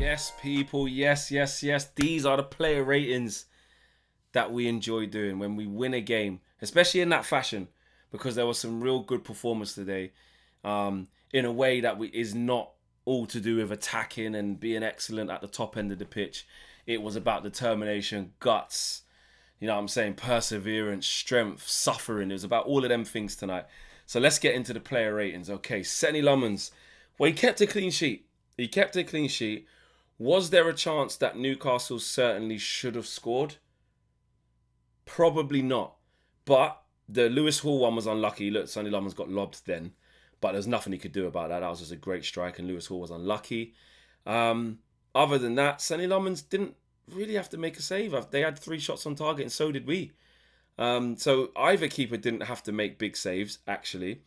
Yes, people. Yes, yes, yes. These are the player ratings that we enjoy doing when we win a game, especially in that fashion, because there was some real good performance today, in a way that is not all to do with attacking and being excellent at the top end of the pitch. It was about determination, guts, you know what I'm saying, perseverance, strength, suffering. It was about all of them things tonight. So let's get into the player ratings. Okay, Senny Lummons. Well, he kept a clean sheet. He kept a clean sheet. Was there a chance that Newcastle certainly should have scored? Probably not. But the Lewis Hall one was unlucky. Look, Sonny Lummons got lobbed then. But there's nothing he could do about that. That was just a great strike, and Lewis Hall was unlucky. Other than that, Sonny Lummons didn't really have to make a save. They had 3 shots on target, and so did we. So either keeper didn't have to make big saves, actually.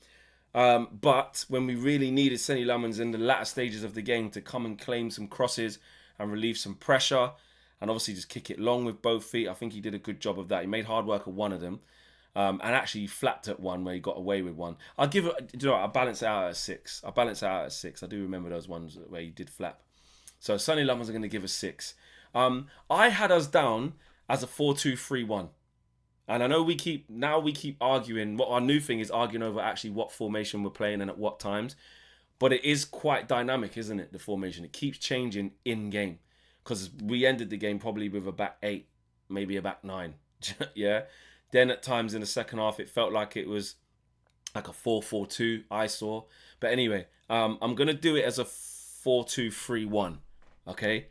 But when we really needed Sonny Lummons in the latter stages of the game to come and claim some crosses and relieve some pressure, and obviously just kick it long with both feet, I think he did a good job of that. He made hard work of one of them. And actually he flapped at one where he got away with one. I'll give it, you know, I balance it out at a 6. I do remember those ones where he did flap. So Sonny Lummons are going to give a 6. I had us down as a 4-2-3-1. And I know we keep arguing. What our new thing is arguing over actually what formation we're playing and at what times. But it is quite dynamic, isn't it, the formation? It keeps changing in-game. Because we ended the game probably with a back 8, maybe a back 9. Yeah? Then at times in the second half, it felt like it was like a 4-4-2 I saw. But anyway, I'm going to do it as a 4-2-3-1. Okay?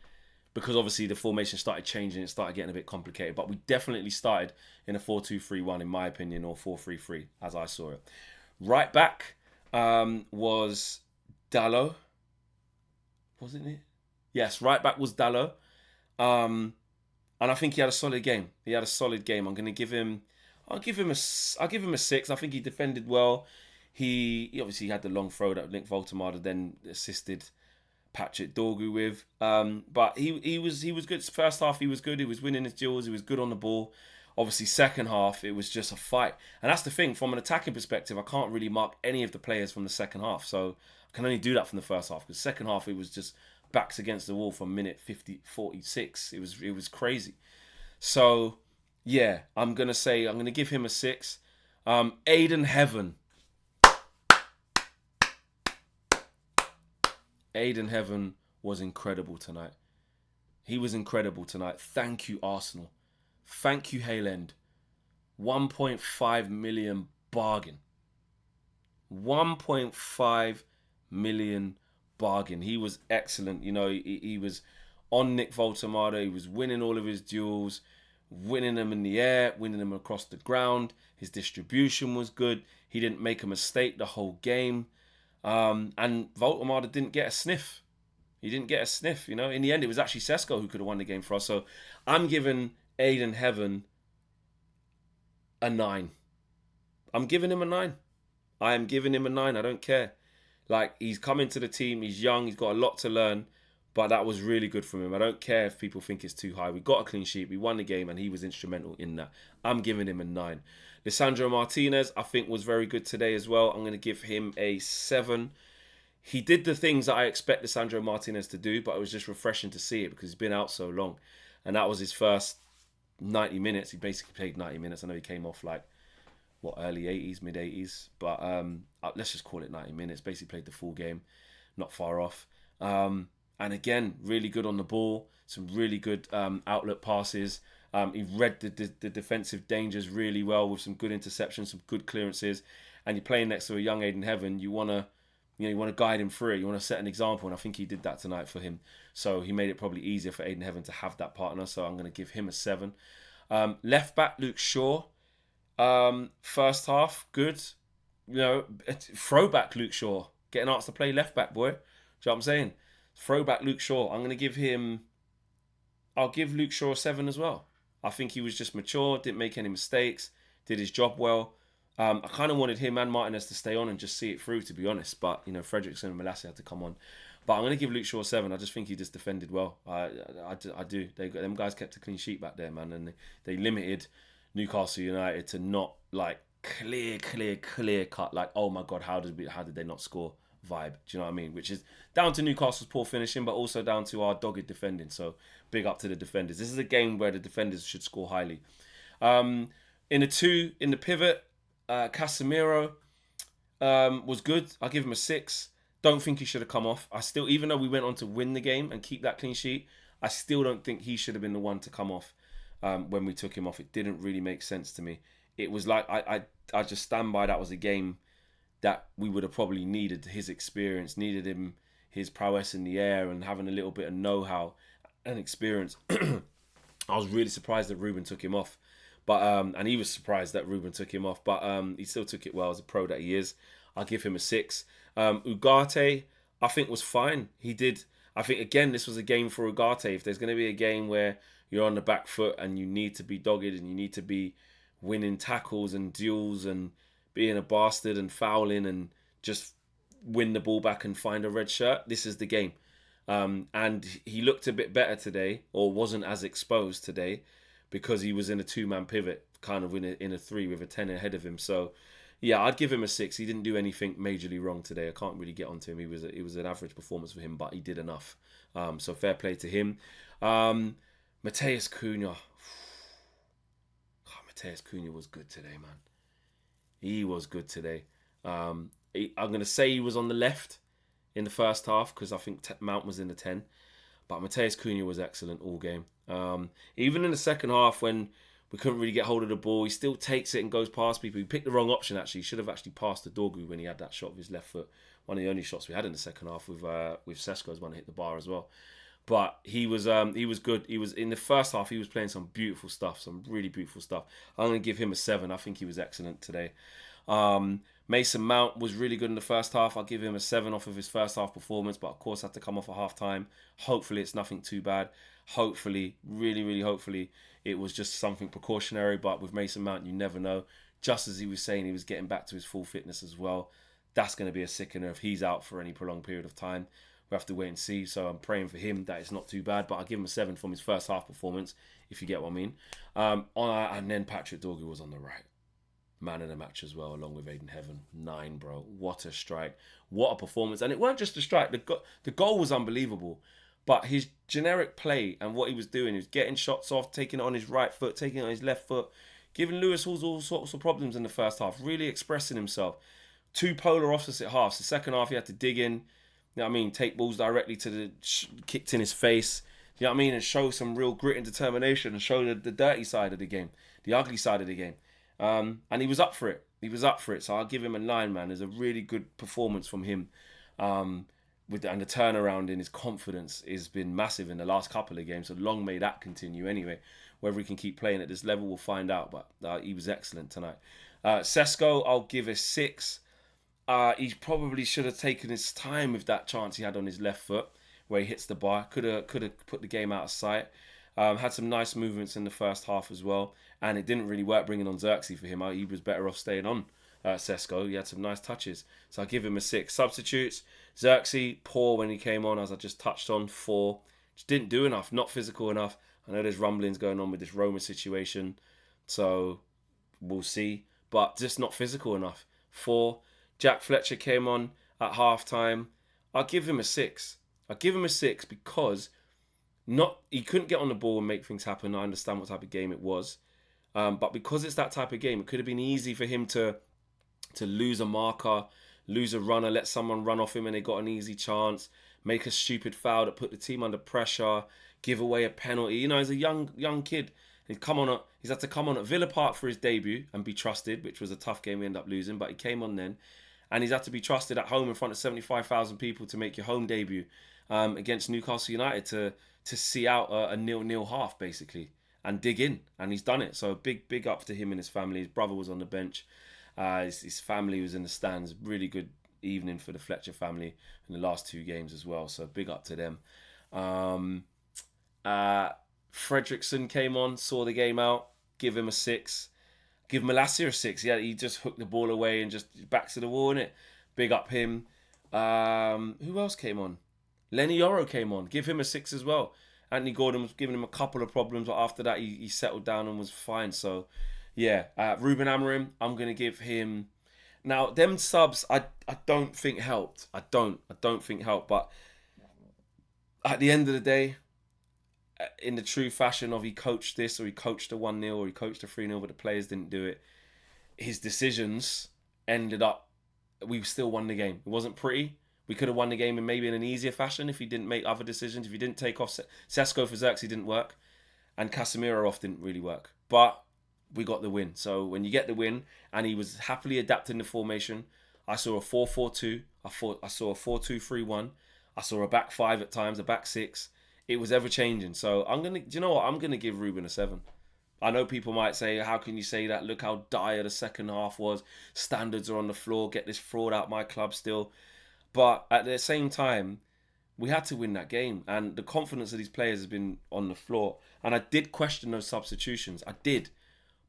Because obviously the formation started changing, it started getting a bit complicated. But we definitely started in a 4-2-3-1, in my opinion, or 4-3-3, as I saw it. Right back was Dallo. Wasn't it? Yes, right back was Dallo. And I think he had a solid game. I'm going to give him... I'll give him a 6. I think he defended well. He obviously had the long throw that Nick Voltemada then assisted Patrick Dorgu with. But he was good. First half he was good. He was winning his duels. He was good on the ball. Obviously second half it was just a fight. And that's the thing, from an attacking perspective, I can't really mark any of the players from the second half. So I can only do that from the first half, because second half it was just backs against the wall from minute 46. It was crazy. So yeah, I'm gonna give him a 6. Aiden Heaven. Aiden Heaven was incredible tonight. He was incredible tonight. Thank you, Arsenal. Thank you, Hale End. 1.5 million bargain. 1.5 million bargain. He was excellent. You know, he was on Nick Voltemada. He was winning all of his duels, winning them in the air, winning them across the ground. His distribution was good. He didn't make a mistake the whole game. And Voltemada didn't get a sniff. He didn't get a sniff, you know. In the end, it was actually Sesko who could have won the game for us. So I'm giving Aiden Heaven a 9. I'm giving him a 9. I am giving him a 9. I don't care. Like, he's coming to the team. He's young. He's got a lot to learn. But that was really good from him. I don't care if people think it's too high. We got a clean sheet. We won the game, and he was instrumental in that. I'm giving him a 9. Lisandro Martinez, I think, was very good today as well. I'm going to give him a 7. He did the things that I expect Lisandro Martinez to do, but it was just refreshing to see it because he's been out so long. And that was his first 90 minutes. He basically played 90 minutes. I know he came off early 80s, mid 80s. But let's just call it 90 minutes. Basically played the full game. Not far off. And again, really good on the ball. Some really good outlet passes. He read the defensive dangers really well with some good interceptions, some good clearances. And you're playing next to a young Aiden Heaven. You want to guide him through it. You want to set an example. And I think he did that tonight for him. So he made it probably easier for Aiden Heaven to have that partner. So I'm going to give him a 7. Left back, Luke Shaw. First half, good. You know, throwback Luke Shaw. Getting asked to play left back, boy. Do you know what I'm saying? Throwback Luke Shaw. I'll give Luke Shaw a 7 as well. I think he was just mature, didn't make any mistakes, did his job well. I kind of wanted him and Martinez to stay on and just see it through, to be honest. But, you know, Fredrickson and Molasse had to come on. But I'm going to give Luke Shaw a 7. I just think he just defended well. I do. Them guys kept a clean sheet back there, man. And they limited Newcastle United to not, like, clear cut. Like, oh, my God, how did they not score? vibe. Do you know what I mean? Which is down to Newcastle's poor finishing, but also down to our dogged defending. So big up to the defenders. This is a game where the defenders should score highly. In the pivot, Casemiro was good. I'll give him a 6. Don't think he should have come off. I still, even though we went on to win the game and keep that clean sheet, I still don't think he should have been the one to come off when we took him off. It didn't really make sense to me. It was like, I just stand by that was a game that we would have probably needed his experience, needed him, his prowess in the air and having a little bit of know-how and experience. I was really surprised that Ruben took him off. But and he was surprised that Ruben took him off. But he still took it well as a pro that he is. I'll give him a 6. Ugarte, I think, was fine. He did. I think, again, this was a game for Ugarte. If there's going to be a game where you're on the back foot and you need to be dogged and you need to be winning tackles and duels and being a bastard and fouling and just win the ball back and find a red shirt, this is the game. And he looked a bit better today, or wasn't as exposed today, because he was in a 2-man pivot, kind of in a 3 with a 10 ahead of him. So, yeah, I'd give him a 6. He didn't do anything majorly wrong today. I can't really get onto him. It was an average performance for him, but he did enough. So fair play to him. Mateus Cunha. Mateus Cunha was good today, man. He was good today. I'm going to say he was on the left in the first half because I think Mount was in the 10. But Mateus Cunha was excellent all game. Even in the second half when we couldn't really get hold of the ball, he still takes it and goes past people. He picked the wrong option, actually. He should have actually passed the Dorgu when he had that shot with his left foot. One of the only shots we had in the second half with Sesko's one hit the bar as well. But he was good. He was in the first half. He was playing some beautiful stuff, some really beautiful stuff. I'm going to give him a 7. I think he was excellent today. Mason Mount was really good in the first half. I'll give him a 7 off of his first half performance, but of course had to come off at half time. Hopefully it's nothing too bad. Hopefully, really, really hopefully, it was just something precautionary. But with Mason Mount, you never know. Just as he was saying, he was getting back to his full fitness as well. That's going to be a sickener if he's out for any prolonged period of time. We have to wait and see. So I'm praying for him that it's not too bad. But I'll give him a 7 from his first half performance, if you get what I mean. And then Patrick Dorgu was on the right. Man of the match as well, along with Aiden Heaven. 9, bro. What a strike. What a performance. And it weren't just a strike. The goal was unbelievable. But his generic play and what he was doing, he was getting shots off, taking it on his right foot, taking it on his left foot, giving Lewis Hall all sorts of problems in the first half, really expressing himself. 2 polar opposite halves. The second half, he had to dig in, you know what I mean, take balls directly to the kicked in his face, you know what I mean, and show some real grit and determination and show the dirty side of the game, the ugly side of the game. And he was up for it. So I'll give him a 9, man. There's a really good performance from him. And the turnaround in his confidence has been massive in the last couple of games. So long may that continue anyway. Whether he can keep playing at this level, we'll find out. But he was excellent tonight. Sesko, I'll give a 6. He probably should have taken his time with that chance he had on his left foot where he hits the bar. Could have put the game out of sight. Had some nice movements in the first half as well. And it didn't really work bringing on Xerxes for him. He was better off staying on Sesko. He had some nice touches. So I'll give him a 6. Substitutes, Xerxes, poor when he came on, as I just touched on. 4. Just didn't do enough, not physical enough. I know there's rumblings going on with this Roma situation. So we'll see. But just not physical enough. 4. Jack Fletcher came on at half-time. I'll give him a 6. I'll give him a 6 because he couldn't get on the ball and make things happen. I understand what type of game it was. But because it's that type of game, it could have been easy for him to lose a marker, lose a runner, let someone run off him and they got an easy chance, make a stupid foul that put the team under pressure, give away a penalty. You know, he's a young kid. He's had to come on at Villa Park for his debut and be trusted, which was a tough game we ended up losing, but he came on then. And he's had to be trusted at home in front of 75,000 people to make your home debut against Newcastle United to see out a 0-0 half, basically. And dig in, and he's done it. So big up to him and his family. His brother was on the bench. His family was in the stands. Really good evening for the Fletcher family in the last 2 games as well. So big up to them. Fredrickson came on, saw the game out. Give him a 6. Give Malacia a 6. He just hooked the ball away and just back to the wall, innit? Big up him. Who else came on? Lenny Yoro came on. Give him a 6 as well. Anthony Gordon was giving him a couple of problems, but after that he settled down and was fine. So, yeah, Ruben Amorim, I'm going to give him Now, them subs, I don't think helped. I don't think helped. But at the end of the day, in the true fashion of he coached this or he coached a 1-0 or he coached a 3-0, but the players didn't do it, his decisions ended up, we still won the game. It wasn't pretty. We could have won the game in maybe in an easier fashion if he didn't make other decisions. If he didn't take off Sesko for Xerxes, didn't work. And Casemiro off didn't really work. But we got the win. So when you get the win, and he was happily adapting the formation, I saw a 4-4-2. I saw a 4-2-3-1. I saw a back five at times, a back six. It was ever changing. So do you know what? I'm gonna give Ruben a 7. I know people might say, how can you say that? Look how dire the second half was. Standards are on the floor. Get this fraud out my club still. But at the same time, we had to win that game. And the confidence of these players has been on the floor. And I did question those substitutions. I did.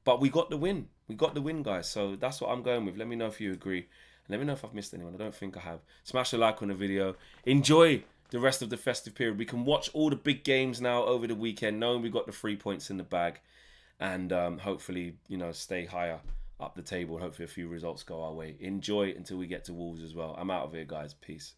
But we got the win. We got the win, guys. So that's what I'm going with. Let me know if you agree. And let me know if I've missed anyone. I don't think I have. Smash a like on the video. Enjoy the rest of the festive period. We can watch all the big games now over the weekend, knowing we got the 3 points in the bag. And hopefully, stay higher up the table. Hopefully a few results go our way. Enjoy until we get to Wolves as well. I'm out of here, guys. Peace.